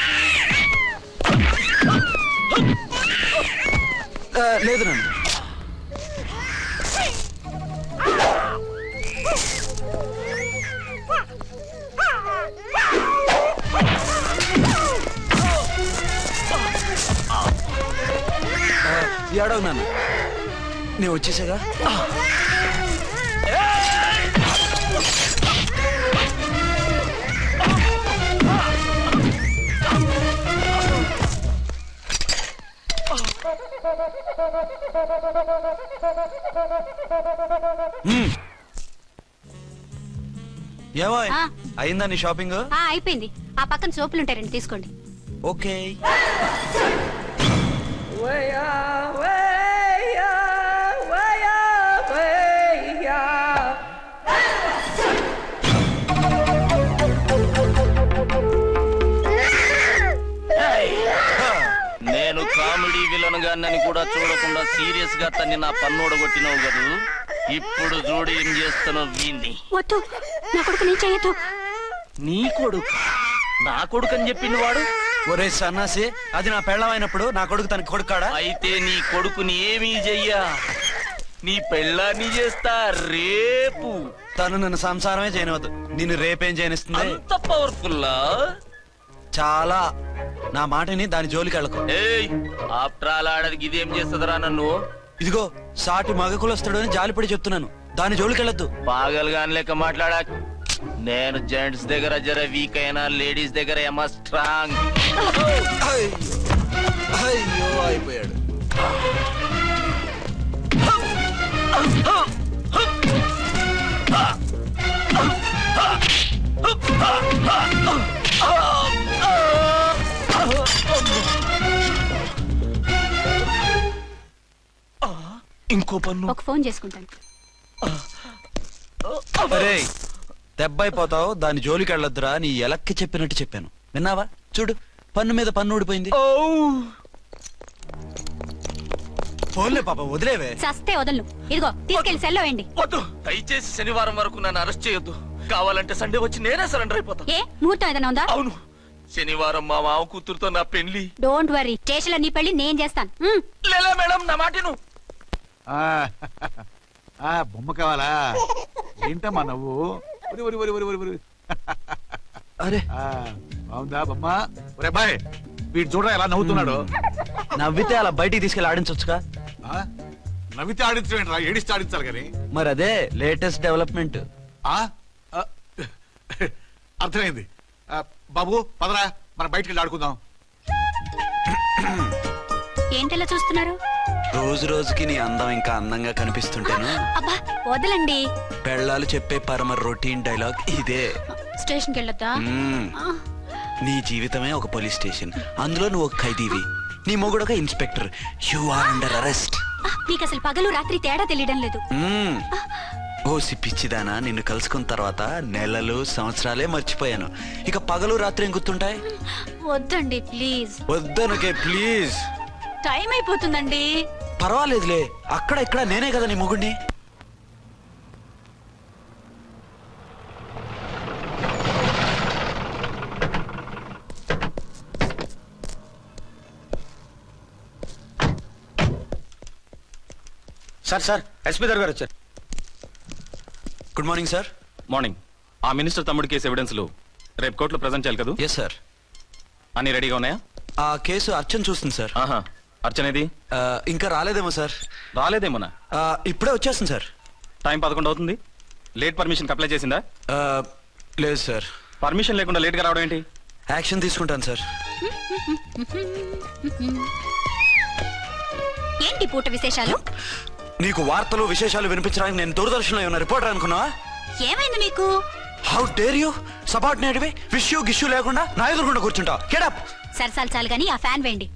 లేదు నన్ను ఏడవు నాన్న, నేను వచ్చేసాగా. ఏమో అయిందా నీ షాపింగ్? అయిపోయింది. ఆ పక్కన సోపులుంటాయి, రండి తీసుకోండి. ఓకే. నేను కామెడీ విలన్ గాన్నని కూడా చూడకుండా సీరియస్ గా తన్ని నా పన్నోడు కొట్టినావు కదూ. ఇప్పుడు చూడు ఏం చేస్తున్నావు వీణ్ణి. వద్దు, నా కొడుకు నేను చేయొద్దు. నీ కొడుకు నా కొడుకు అని చెప్పింది వాడు. ఒరే సన్నాసి, అది నా పెళ్ళమైనప్పుడు నా కొడుకు తన కొడుకాడా? అయితే నీ కొడుకుని ఏమీ చెయ్యా, నీ పెళ్ళాన్ని చేస్తా రేపు. తను నన్ను సంసారమే చేయనవద్దు, నిన్ను రేపేం చేయనిస్తుంది? అంత పవర్ఫుల్లా? చాలా. నా మాటని దాని జోలికి వెళ్ళకు. ఏయ్, ఆఫ్టర్ ఆల్ ఆడదికి ఇదేం చేస్తుందిరా నన్ను? ఇదిగో సాటి మగ కులస్తుడు అని జాలిపడి చెప్తున్నాను, దాని జోలికి వెళ్ళొద్దు. పాగల్గాని లెక్క మాట్లాడా. నేను జెంట్స్ దగ్గర జర వీక్ అయినా లేడీస్ దగ్గర ఏమో స్ట్రాంగ్. అయ్యో అయిపోయాడు. ఇంకో పన్ను. ఒక ఫోన్ చేసుకుంటాను. అరే దెబ్బైపోతావు, దాని జోలికి వెళ్ళొద్దురా. నీ ఎలక్కి చెప్పినట్టు చెప్పాను, విన్నావా? చూడు, పన్ను మీద పన్ను ఊడిపోయింది. ఫోన్లే పాప, వదిలేవే. సస్తే వదలను. ఇదిగో తీసుకెళ్లి సెల్లో వేయండి. వద్దు, దయచేసి శనివారం వరకు నన్ను అరెస్ట్ చేయొద్దు. కావాలంటే సండే వచ్చి నేనే సరెండర్ అయిపోతా. ఏ ముహూర్తం ఏదైనా ఉందా? అవును, శనివారం మా మావ కూతురుతో నా పెళ్లి. డోంట్ వరీ, స్టేషన్ లో నీ పెళ్లి నేను చేస్తాను. లేలే మేడం, నా మాటను. బొమ్మ కావాలా? ఏంటమ్మా నవ్వు? అరే బాగుందా బొమ్మ? ఒరే బాయ్, వీడు చూడరా ఎలా నవ్వుతున్నాడు. నవ్వితే అలా బయటికి తీసుకెళ్ళి ఆడించొచ్చుగా. నవ్వితే ఆడించడం, ఏడిస్తే ఆడించాలి కానీ. మరి అదే లేటెస్ట్ డెవలప్మెంట్. అర్థమైంది. బాబు పదరా, మనం బయటికి వెళ్ళి ఆడుకుందాం. ఏంటలా చూస్తున్నారు? రోజు రోజుకి నీ అందం ఇంకా అందంగా కనిపిస్తుంటాను. అబ్బా వదలండి. పెళ్ళాలు చెప్పే పరమ రొటీన్ డైలాగ్ ఇదే. స్టేషన్కి వెళ్ళొద్దా? నీ జీవితమే ఒక పోలీస్ స్టేషన్, అందులో నువ్వు ఒక ఖైదీవి, నీ మొగుడు ఒక inspector. You are under arrest. నీకు అసలు పగలు రాత్రి తేడా తెలియడం లేదు. ఓ సిప్పిచ్చిదానా, నిన్ను కలుసుకున్న తర్వాత నెలలు సంవత్సరాలే మర్చిపోయాను. ఇక పగలు రాత్రి ఏం గుర్తుంటాయి? వద్దండి ప్లీజ్. వద్దనుకే ప్లీజ్. టైం అయిపోతుందండి. పర్వాలేదులే, అక్కడ ఇక్కడ నేనే కదా నీ మొగుడిని. సార్ ఎస్పీ గారు వచ్చారు. Good morning sir. మార్నింగ్. ఆ మినిస్టర్ తమ్ముడి కేసు ఎవిడెన్స్లు రేపు కోర్టులో ప్రజెంట్ చేయాలి కదా? Yes sir. అన్ని రెడీగా ఉన్నాయా? ఆ కేసు అర్చన్ చూస్తుంది సార్. ఆహా, అర్చనేది? ఇంకా రాలేదేమో సార్. రాలేదేమోనా? ఇప్పుడే వచ్చేస్తుంది సార్. టైం 11 అవుతుంది. లేట్ పర్మిషన్ అప్లై చేసిందా? లేదు సార్. పర్మిషన్ లేకుండా లేట్ గా రావడం ఏంటి? యాక్షన్ తీసుకుంటాను సార్. ఏంటి పూట విశేషాలు? నీకు వార్తలు విశేషాలు వినిపించడానికి నేను దూరదర్శన్లో ఉన్న రిపోర్టర్ అనుకున్నావా? ఏమైంది మీకు? హౌ డేర్ యూ సబార్డినేట్వి విష్యూ గిష్యూ లేకుండా నా ఎదురుకుండా కూర్చుంటా. Get up. సరసాలు చాలు గానీ ఆ ఫ్యాన్ వేయండి,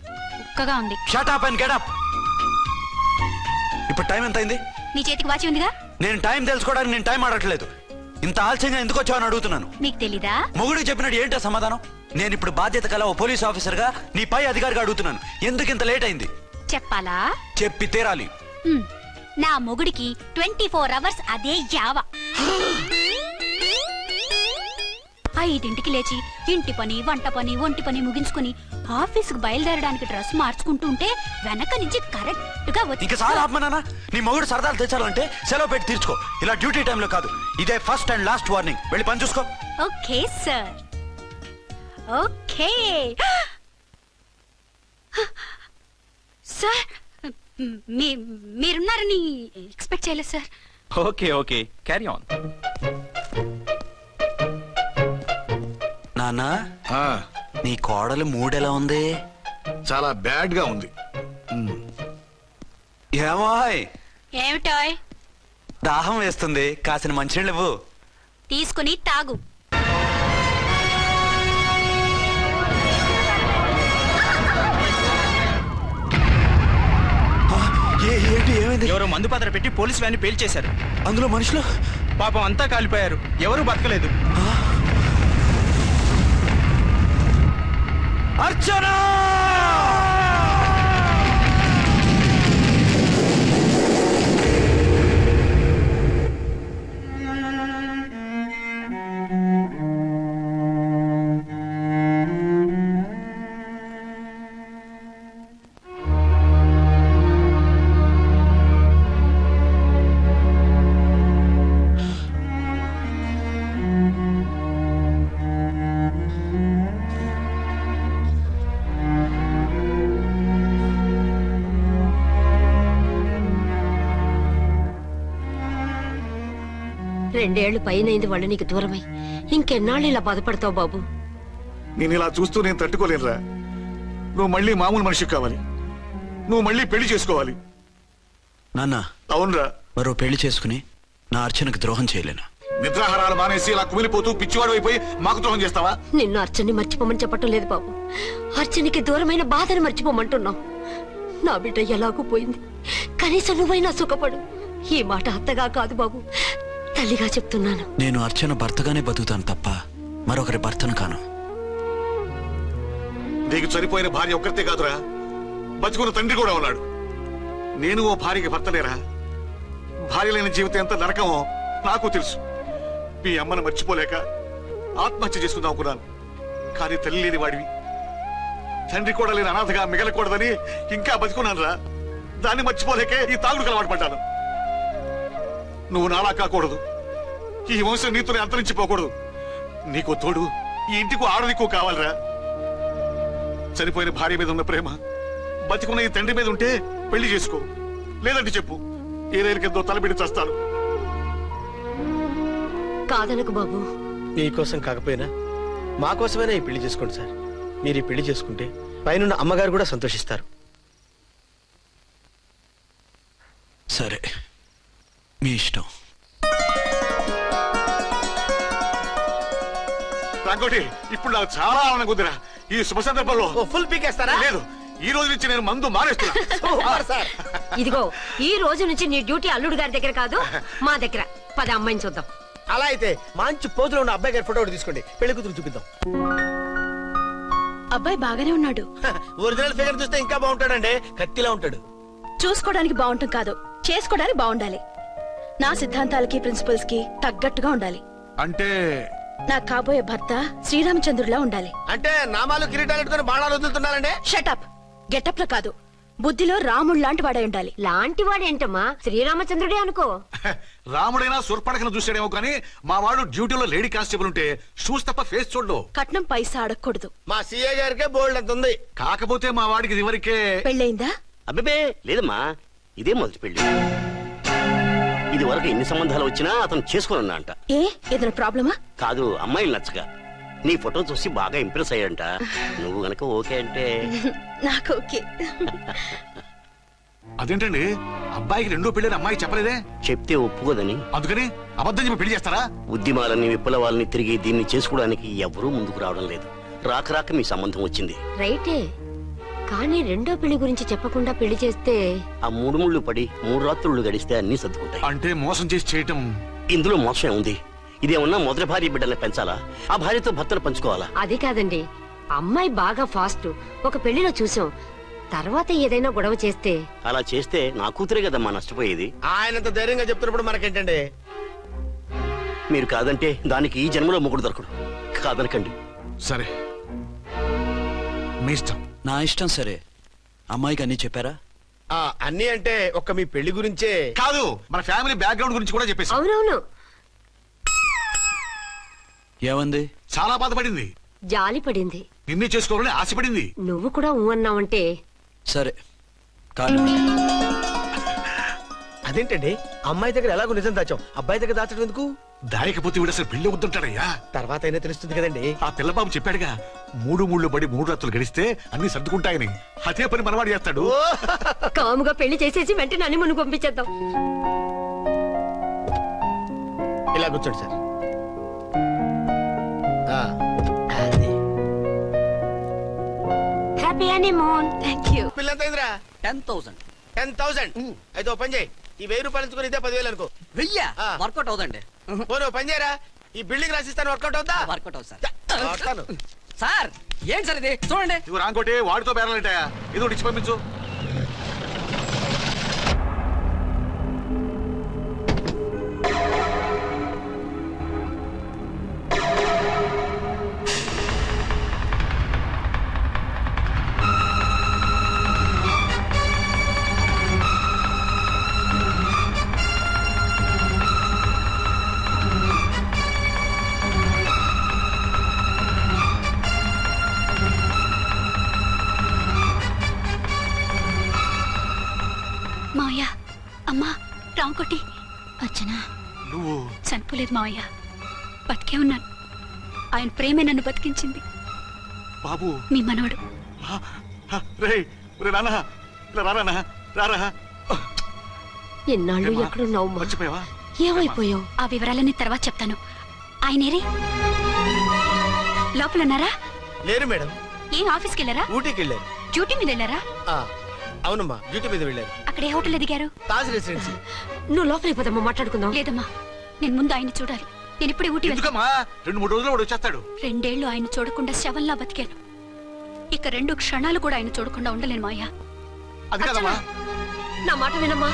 ఉక్కగా ఉంది. Shut up and get up. ఇప్పుడు టైం ఎంత అయింది? నీ చేతికి వాచి ఉందిగా. నేను టైం తెలుసుకోవడానికి నేను టైం ఆడట్లేదు. ఇంత ఆలస్యంగా ఎందుకు వచ్చావని అడుగుతున్నాను. మీకు తెలీదా? మొగుడికి చెప్పినట్టు ఏంటో సమాధానం? నేను ఇప్పుడు బాధ్యత కల ఓ పోలీస్ ఆఫీసర్ గా నీ పై అధికారిగా అడుగుతున్నాను, ఎందుకు ఇంత లేట్ అయింది? చెప్పాలా? చెప్పి తీరాలి. నా మొగుడికి 24 అవర్స్ అదే యావ. 5ంటికి లేచి ఇంటి పని, వంట పని, ఒంటి పని ముగించుకుని ఆఫీసుకు బయలుదేరడానికి డ్రెస్ మార్చుకుంటూ ఉంటే వెనక నుంచి కరెక్ట్ గా వచ్చి. ఇంకా చాలా ఆత్మనానా, నీ మొగుడు సరదాలు తెచ్చాలంటే సెలవు పెట్టి తీర్చుకో. ఇలా డ్యూటీ టైంలో కాదు. ఇదే ఫస్ట్ అండ్ లాస్ట్ వార్నింగ్. వెళ్ళి పని చూసుకో. Okay sir, okay sir. మీరున్నారని ఎక్స్పెక్ట్ చేయలేదు sir. Okay okay, carry on. నాన్న, ఆ, నీ కోడలు మూడెలా ఉంది? చాలా బ్యాడ్ గా ఉంది. ఏమాయ్, ఏమిటాయ్? దాహం వేస్తుంది, కాసిన మంచినీళ్ళు ఇవ్వు. తీసుకుని తాగు. ఏంటి, ఏమైంది? ఎవరో మందు పాత్ర పెట్టి పోలీస్ వ్యాన్ పేల్చేశారు. అందులో మనుషులు పాపం అంతా కాలిపోయారు, ఎవరూ బతకలేదు. అర్చనా! రెండేళ్లు పైనైంది వాళ్ళు నీకు దూరమై. ఇంకెన్నాళ్ళు ఇలా బాధపడతావు బాబు? నేను ఇలా చూస్తూ నేను తట్టుకోలేనురా. నువ్వు మళ్ళీ మామూలు మనిషి కావాలి. నువ్వు మళ్ళీ పెళ్లి చేసుకోవాలి. నాన్న, అవునరా. మరో పెళ్లి చేసుకుని నా అర్చనకు ద్రోహం చేయలేను. నిద్రాహారాలు మానేసి ఇలా కుమిలిపోతూ పిచ్చివాడు అయిపోయి మాకు ద్రోహం చేస్తావా? నిన్ను అర్చన్ని మర్చిపోమని చెప్పటం లేదు బాబు. అర్చనికి దూరమైన బాధను మర్చిపోమంటున్నావు. నా బిడ్డ ఎలాగూ పోయింది, కనీసం నువ్వైనా సుఖపడు. ఈ మాట అత్తగా కాదు బాబు, తల్లిగా చెప్తున్నాను. నేను అర్చన భర్తగానే బతుకుతాను తప్ప మరొకరి భర్తను కాను. నీకు చనిపోయిన భార్య ఒక్కరితే కాదురా, బతుకున్న తండ్రి కూడా ఉన్నాడు. నేను ఓ భార్యకి భర్తలేరా? భార్య లేని జీవితం ఎంత నరకమో నాకు తెలుసు. మీ అమ్మను మర్చిపోలేక ఆత్మహత్య చేసుకుందాం అనుకున్నాను. కానీ తల్లి లేని వాడివి, తండ్రి కూడా లేని అనాథగా మిగలకూడదని ఇంకా బతుకున్నాను రా. దాన్ని మర్చిపోలేకే ఈ తాగుడుకు అలవాటు పడ్డాను. నువ్వు నాలా కాకూడదు, ఈ వంశం నీతోనే అంతరించిపోకూడదు. నీకు తోడు ఈ ఇంటికి ఆడదికు కావాలిరా. చనిపోయిన భార్య మీద ఉన్న ప్రేమ బతికున్న ఈ తండ్రి మీద ఉంటే పెళ్లి చేసుకో, లేదంటే చెప్పు, ఏదైనా కిందో తలబిడి చేస్తాను. కాదనకు బాబు. మీకోసం కాకపోయినా మా కోసమైనా ఈ పెళ్లి చేసుకోండి సార్. మీరు ఈ పెళ్లి చేసుకుంటే పైన అమ్మగారు కూడా సంతోషిస్తారు. సరే, మీ ఇష్టం. రాంకోటి, ఇప్పుడు నాకు చాలా ఆనందంగా ఉందిరా. ఈ శుభ సందర్భంలో ఫుల్ పీకేస్తారా? లేదు, ఈ రోజు నుంచి నేను మందు మానేస్తున్నా. ఇదిగో, ఈ రోజు నుంచి నీ డ్యూటీ అల్లుడు గారి దగ్గర కాదు, మా దగ్గర. పద అమ్మాయిని చూద్దాం. అలా అయితే మంచి పోజులో ఉన్న అబ్బాయి గారి ఫోటో ఒకటి తీసుకోండి, పెళ్లి కూతురు చూపిద్దాం. అబ్బాయి బాగానే ఉన్నాడు. ఒరిజినల్ ఫిగర్ చూస్తే ఇంకా బాగుంటాడండి, కత్తిలా ఉంటాడు. చూసుకోవడానికి బాగుంటాం కాదు, చేసుకోవడానికి బాగుండాలి. నా సిద్ధాంతాలకి ప్రిన్సిపల్స్ కి తగ్గట్టుగా ఉండాలి. అంటే నా కాబోయే భర్త శ్రీరామచంద్రుడిలా ఉండాలి. అంటే నామాలు కిరీటాలు ఎట్టుకుని బాణాలు వదులుతున్నారంటే? షటప్. గెటప్ లో కాదు, బుద్ధిలో రాముడు లాంటి వాడై ఉండాలి. లాంటి వాడేంటమ్మా, శ్రీరామచంద్రుడే అనుకో. రాముడైనా సూర్పడకను చూసాడేమో కానీ మా వాడు డ్యూటీలో లేడీ కానిస్టేబుల్ ఉంటే షూస్ తప్ప ఫేస్ చూడడు. కట్నం పైసా అడగకూడదు. మా సీఏ గారికే బోల్డ్ అంత ఉంది. కాకపోతే మా వాడికి ఇదివరకే పెళ్ళయిందా? అబ్బే లేదమ్మా, ఇదే మొదటి పెళ్లి. ఇది వరకు ఎన్ని సంబంధాలు వచ్చినా అతను చేసుకోనన్నా అంట. ఏ ఏదైనా ప్రాబ్లమా? కాదు, అమ్మాయిలు నచ్చగా నీ ఫోటో చూసి బాగా ఇంప్రెస్ అయ్యంట. నువ్వు గనక ఓకే అంటే నాకు ఓకే. అదేంటండి, అబ్బాయికి రెండో పెళ్లి అమ్మాయి చెప్పలేదే? చెప్తే ఒప్పుకోదని. అందుకని అబద్ధం చెప్పి పెళ్లి చేస్తారా? ఉద్యమాలని విప్లవాలని తిరిగి దీన్ని చేసుకోవడానికి ఎవరూ ముందుకు రావడం లేదు. రాక రాక మీ సంబంధం వచ్చింది. రైటే, కానీ రెండో పెళ్లి గురించి చెప్పకుండా పెళ్లి చేస్తే ఆ 3 ముళ్ళు పడి 3 రాత్రుళ్ళు గడిస్తే అన్ని సర్దుకుంటాయి. అంటే మోసం చేసి చేయటం. ఇందులో మోసం ఉంది. ఇదేమన్నా మొదటి భార్య బిడ్డల్ని పెంచాలా? ఆ భార్యతో భర్తలు పంచుకోవాలా? అది కాదండి, అమ్మాయి బాగా ఫాస్ట్. ఒక పెళ్లిలో చూసాం. తర్వాత ఏదైనా గొడవ చేస్తే అలా చేస్తే నా కూతురే కదమ్మా నష్టపోయేది. ఆయనంత ధైర్యంగా చెప్తున్నప్పుడు మనకేంటండి? మీరు కాదంటే దానికి ఈ జన్మలో మొగుడు దొరకడు. కాదనకండి. సరే, మీ ఇష్టం. నా ఇష్టం సరే. అమ్మాయికి అన్ని చెప్పారా? అన్ని అంటే ఒక్క మీ పెళ్లి గురించే కాదు, మన ఫ్యామిలీ బ్యాక్గ్రౌండ్ గురించి కూడా చెప్పేసి. అవునవును, ఏమంది? చాలా బాధపడింది. జాలి పడింది. నిన్నే చేసుకోవాలని ఆశపడింది. నువ్వు కూడా ఊ అన్నావంటే సరే కానీ అదేంటండి? అమ్మాయి దగ్గర ఎలాగో నిజం దాచాం, అబ్బాయి దగ్గర దాచడం ఎందుకు? దాయకపోతే వీడు అసలు పెళ్లి వద్దంటాడయ్యా. తర్వాత అయినా తెలుస్తుంది కదండి. ఆ పిల్లబాబు చెప్పాడుగా, 3 బడి 3 రాత్రులు గడిస్తే అన్ని సర్దుకుంటాయని. అదే పని మనవాడు చేస్తాడు. కాముగా పెళ్లి చేసేసి వెంటనే అని మును పంపించేద్దాం. ఇలా కూర్చోండి sir. Happy honeymoon. Thank you. పిల్లంత అయిందిరా? 10,000. 10,000. అయితే ఓ పని చేయి, ఈ 1000 రూపాయలు ఇచ్చుకొని ఇదే 10,000 అనుకో. వెయ్యా? ఆ. వర్కౌట్ అవుదండి. పోనీ ఓ పని చేయరా, ఈ బిల్డింగ్ రాసిస్తాను, వర్కౌట్ అవుతా? వర్కౌట్ అవుతుంది వస్తాను. సార్. ఏంటి సార్ ఇది? చూడండి. ఇవి రాంకోటి వాడితో బేరాలంటాయా? ఇది ఒకటి ఇచ్చి పంపించు. మావయ్య, అమ్మా, రాంకోటి. అచ్చనా, నువ్వు చనిపోలేదు మావయ్య, బతికే ఉన్నాను. ఆయన ప్రేమే నన్ను బతికించింది. బాబు, మీ మనవడు. రేయ్, రే నాన్న, ఇలా రారా నాన్న, రారా. ఎన్నాళ్ళు ఏమ్మా? ఎక్కడున్నావు? మర్చిపోయావా? ఏమైపోయావు? ఆ వివరాలన్నీ తర్వాత చెప్తాను. ఆయనేరి లోపల ఉన్నారా? లేరు మేడం, ఏం ఆఫీస్కి వెళ్ళారా? ఊటీకి వెళ్ళారు. డ్యూటీ మీద వెళ్ళారా? అవునమ్మా, డ్యూటీ మీద వెళ్ళారు. అక్కడ ఏ హోటల్ ఎదిగారు? తాజ్ రెసిడెన్సీ. నువ్వు లోపలికి పోదమ్మా, మాట్లాడుకుందాం. లేదమ్మా, నేను ముందు ఆయన చూడాలి. నేను ఇప్పుడే ఊటీ వెళ్తాను. ఎందుకమ్మా? 2-3 రోజుల్లో వాడు వచ్చేస్తాడు. 2 ఏళ్లు ఆయన చూడకుండా శవంలా బతికాను. ఇక 2 క్షణాలు కూడా ఆయన చూడకుండా ఉండలేను మావయ్య. అది కదమ్మా. నా మాట వినమ్మా.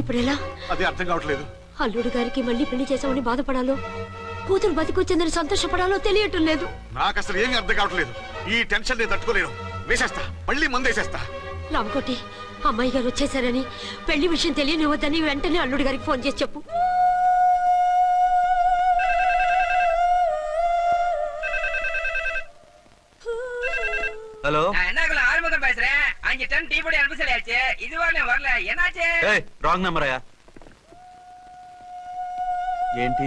ఇప్పుడు ఎలా? అది అర్థం కావట్లేదు. అల్లుడు గారికి మళ్ళీ పెళ్లి చేసామని బాధపడాలో, కూతురు బతికొచ్చిందని సంతోషపడాలో తెలియటం లేదు. నాకు అసలు ఏమీ అర్థం కావట్లేదు. ఈ టెన్షన్ నేను తట్టుకోలేను. వేసేస్తా, మళ్ళీ మందేసేస్తా. రామకోటి, అమ్మాయి గారు వచ్చేసారని, పెళ్లి విషయం తెలియనివ్వద్దని వెంటనే అల్లుడు గారికి ఫోన్ చేసి చెప్పు. ஹலோ. என்ன ஆரம்பத்தில் பேசுறேன். 5 டன் டீ பொடி அனுப்பி சொல்லியாச்சு. இதுவரை வரல. என்னாச்சு? ఏయ్, రాంగ్ నెంబర్ అయ్యా. ఏంటి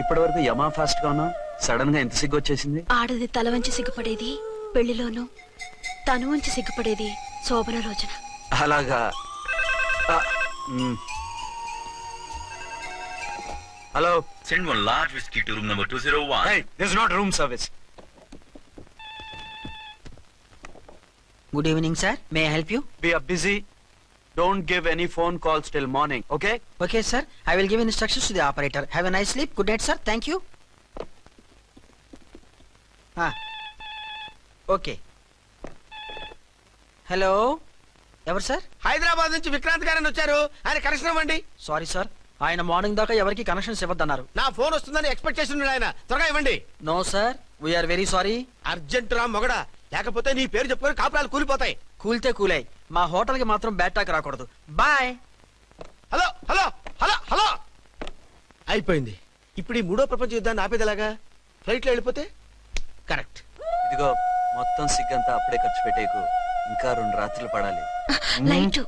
ఇప్పటి వరకు యమా ఫాస్ట్ గా ఉన్నావు, సడన్ గా ఎంత సిగ్గు వచ్చేసింది? ఆడది తల వంచి సిగ్గుపడేది పెళ్లిలోను, తను వంచి సిగ్గుపడేది శోభన రోజున. అలాగా. Hello. Send one large whiskey to room number 201. Hey, this is not room service. Good evening, sir. May I help you? We are busy. Don't give any phone calls till morning, okay? Okay, sir. I will give instructions to the operator. Have a nice sleep. Good night, sir. Thank you. Okay. Hello. ఎవరు sir? Hyderabad నుంచి విక్రాంత్ గారని వచ్చారు, ఆయన connection ఇవ్వండి. Sorry sir, ఆయన morning దాకా ఎవరికి connections ఇవ్వద్దన్నారు. నా ఫోన్ వస్తుందని ఎక్స్పెక్ట్ చేసి ఉన్నాడు ఆయన. త్వరగా ఇవ్వండి. No sir, we are very sorry. Urgent రా మొగడా, లేకపోతే నీ పేరు చెప్పుకొని కాపురాలు కూలిపోతాయి. కూల్తే కూలాయి, మా హోటల్ కి మాత్రం బ్యాడ్ టాక్ రాకూడదు. Bye. Hello hello hello hello. అయిపోయింది. ఇప్పుడు ఈ 3వ ప్రపంచ యుద్ధాన్ని ఆపేదిలాగా? ఫ్లైట్ లో వెళ్ళిపోతే కరెక్ట్. ఇదిగో మొత్తం సిగ్గంతా అప్పుడే ఖర్చు పెట్టేకు, ఇంకా 2 రాత్రులు పడాలి. లైట్.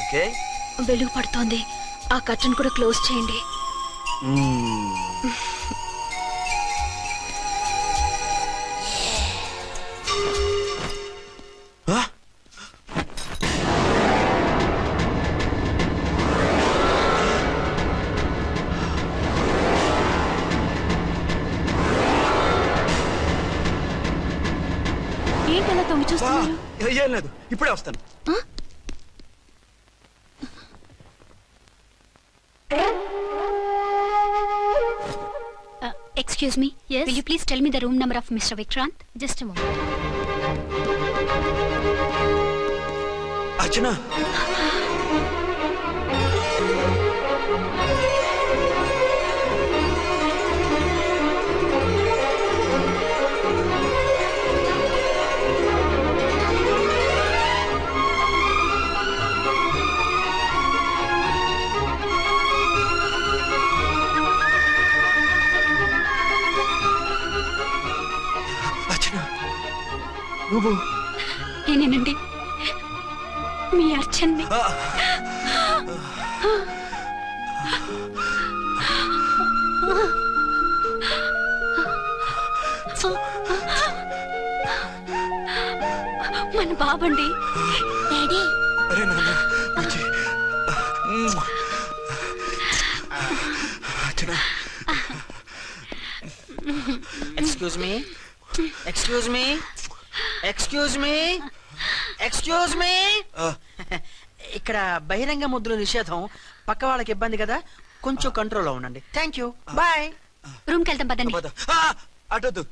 ఓకే, వెలుగు పడుతోంది, ఆ కర్టన్ కూడా క్లోజ్ చేయండి. తొంగి చూస్తున్నారు? ఏం లేదు, ఇప్పుడే వస్తాను. Excuse me. Yes. Will you please tell me the room number of Mr. Vikrant? Just a moment. అర్చన, నువ్వు? నేనేనండి, మీ అర్చన్ని. మన బాబండి. డాడీ. అరే నాన్న, excuse me, excuse me, excuse me, excuse me. ఇక్కడ బహిరంగ ముద్దుల నిషేధం, పక్క వాళ్ళకి ఇబ్బంది కదా, కొంచెం కంట్రోల్లో ఉండండి. Thank you, bye. రూమ్ కి వెళ్తాం పదండి. అటొద్దు,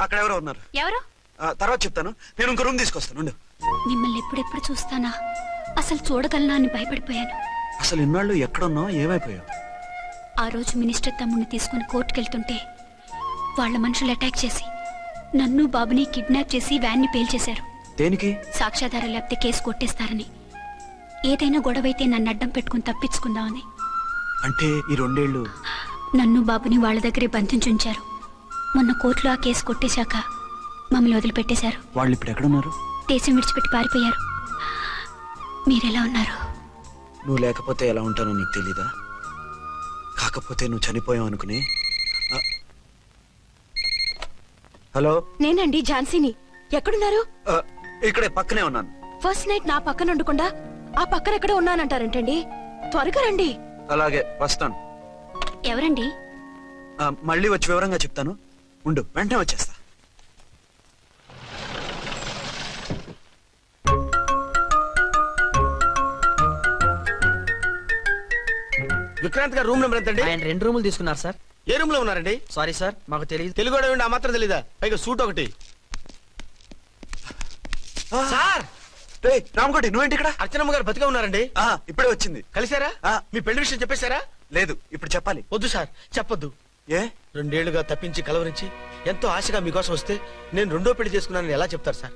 అక్కడ ఎవరో ఉన్నారు. ఎవరు? తర్వాత చెప్తాను, నేను ఇంకో రూమ్ తీసుకొస్తాను. ఉండు. మిమ్మల్ని ఎప్పుడెప్పుడు చూస్తానా, అసలు చూడగలనా అని భయపడిపోయాను. అసలు ఇన్నాళ్ళు ఎక్కడున్నావు, ఏమైపోయావు? ఆ రోజు మినిస్టర్ తమ్ముడిని తీసుకుని కోర్టుకెళ్తుంటే వాళ్ళ మనుషులు అటాక్ చేసి నన్ను బాబుని కిడ్నాప్ చేసి వ్యాన్ ని పేల్చేశారు. దేనికి? సాక్ష్యాధారం లేకపోతే కేసు కొట్టేస్తారని. ఏదైనా గొడవైతే నన్ను అడ్డం పెట్టుకుని తప్పించుకుందామని. అంటే ఈ 2 ఏళ్ళు నన్ను బాబుని వాళ్ళ దగ్గరే బంధించుంచారు. మొన్న కోర్టులో ఆ కేసు కొట్టేశాక మమ్మల్ని వదిలిపెట్టేశారు. వాళ్ళు ఇప్పుడు ఎక్కడున్నారు? దేశం విడిచిపెట్టి పారిపోయారు. మీరెలా ఉన్నారు? నువ్వు లేకపోతే ఎలా ఉంటానో నీకు తెలీదా? కాకపోతే నువ్వు చనిపోయావు అనుకుని. హలో, నేనండి ఝాన్సీని. ఎక్కడున్నారు? ఇక్కడే పక్కనే ఉన్నాను. ఫస్ట్ నైట్ నా పక్కన ఉండకుండా ఆ పక్కన ఎక్కడో ఉన్నానంటారంటండి. త్వరగా రండి. అలాగే వస్తాను. ఎవరండి? మళ్ళీ వచ్చి వివరంగా చెప్తాను. ఉండు, వెంటనే వచ్చేస్తా. విక్రాంత్ గారు రూమ్ నెంబర్ ఎంతండి? ఆయన 2 రూములు తీసుకున్నారు సార్. ఏ రూమ్ లో ఉన్నారండి? సారీ సార్, మాకు తెలియదు. తెలుగు ఆ మాత్రం తెలీదా? పైగా సూట్ ఒకటి. సార్, రామకోటి, నువ్వేంటి ఇక్కడ? అర్చనమ్మ గారు బతిగా ఉన్నారండి. ఇప్పుడే వచ్చింది. కలిసారా? మీ పెళ్లి విషయం చెప్పేశారా? లేదు, ఇప్పుడు చెప్పాలి. వద్దు సార్, చెప్పొద్దు. ఏ? 2 ఏళ్లుగా తప్పించి కలవరించి ఎంతో ఆశగా మీకోసం వస్తే నేను 2వ పెళ్లి చేసుకున్నానని ఎలా చెప్తారు సార్?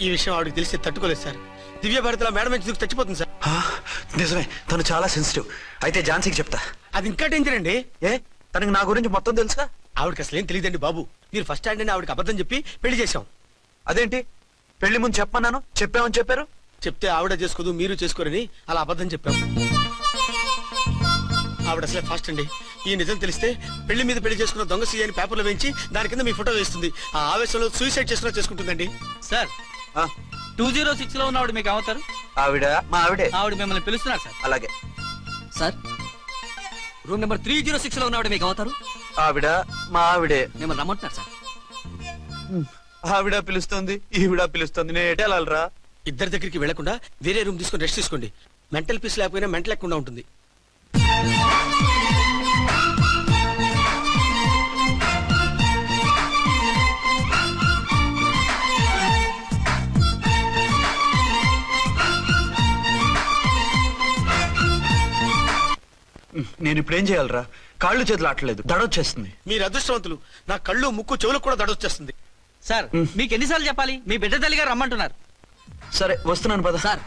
ఈ విషయం ఆవిడకి తెలిసి తట్టుకోలేదు సార్. దివ్య భారతిలో మేడం నుంచి దూకి చచ్చిపోతుంది సార్. నిజమే, తను చాలా సెన్సిటివ్. అయితే ఝాన్సీకి చెప్తా. అది ఇంకా డేంజర్ అండి. ఏ? తనకి నా గురించి మొత్తం తెలుసా? ఆవిడకి అసలు ఏం తెలియదండి బాబు. మీరు ఫస్ట్ హ్యాండ్ అని ఆవిడకి అబద్ధం చెప్పి పెళ్లి చేశాం. అదేంటి? పెళ్లి ముందు చెప్పన్నాను, చెప్పామని చెప్పారు. చెప్తే ఆవిడ చేసుకోదు, మీరు చేసుకోరని అలా అబద్ధం చెప్పాం. ఆవిడ అసలే ఫాస్ట్ అండి. ఈ నిజం తెలిస్తే పెళ్లి మీద పెళ్లి చేసుకున్న దొంగ సీ అని పేపర్లో వేయించి దాని కింద మీ ఫోటో వేస్తుంది. ఆ ఆవేశంలో సూసైడ్ చేసుకుంటుందండి. సార్, 206 లో ఉన్న ఆవిడ మీకు అవుతారు? ఆవిడ మా ఆవిడే. ఆవిడ మిమ్మల్ని పిలుస్తున్నారు సార్. అలాగే సార్, రూమ్ నెంబర్ 306 లో ఉన్న ఆవిడ మీకు అవుతారు? ఆవిడ మా ఆవిడే. మిమ్మల్ని రమ్మంటున్నారు సార్. ఆవిడ పిలుస్తుంది, ఈవిడ పిలుస్తుంది. నేను ఎటు వెళ్ళాలరా? ఇద్దరి దగ్గరికి వెళ్లకుండా వేరే రూమ్ తీసుకుని రెస్ట్ తీసుకోండి. మెంటల్ పీస్ లేకపోయినా మెంటల్ లేకుండా ఉంటుంది. నేను ఇప్పుడు ఏం చేయాలరా? కాళ్ళు చేతులు ఆటలేదు, దడొచ్చేస్తుంది. మీరు అదృష్టవంతులు. నా కళ్ళు, ముక్కు, చెవులకు కూడా దడొచ్చేస్తుంది. సార్, మీకు ఎన్నిసార్లు చెప్పాలి? మీ బిడ్డ తల్లి గారు రమ్మంటున్నారు. సరే, వస్తున్నాను పద. సార్,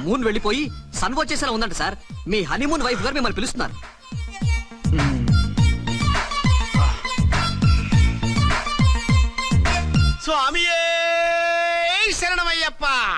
మూన్ వెళ్ళిపోయి సన్ వచ్చేసేలా ఉందంట సార్. మీ హనీమూన్ వైఫ్ గారు మిమ్మల్ని పిలుస్తున్నారు. స్వామియే శరణమయ్యప్ప.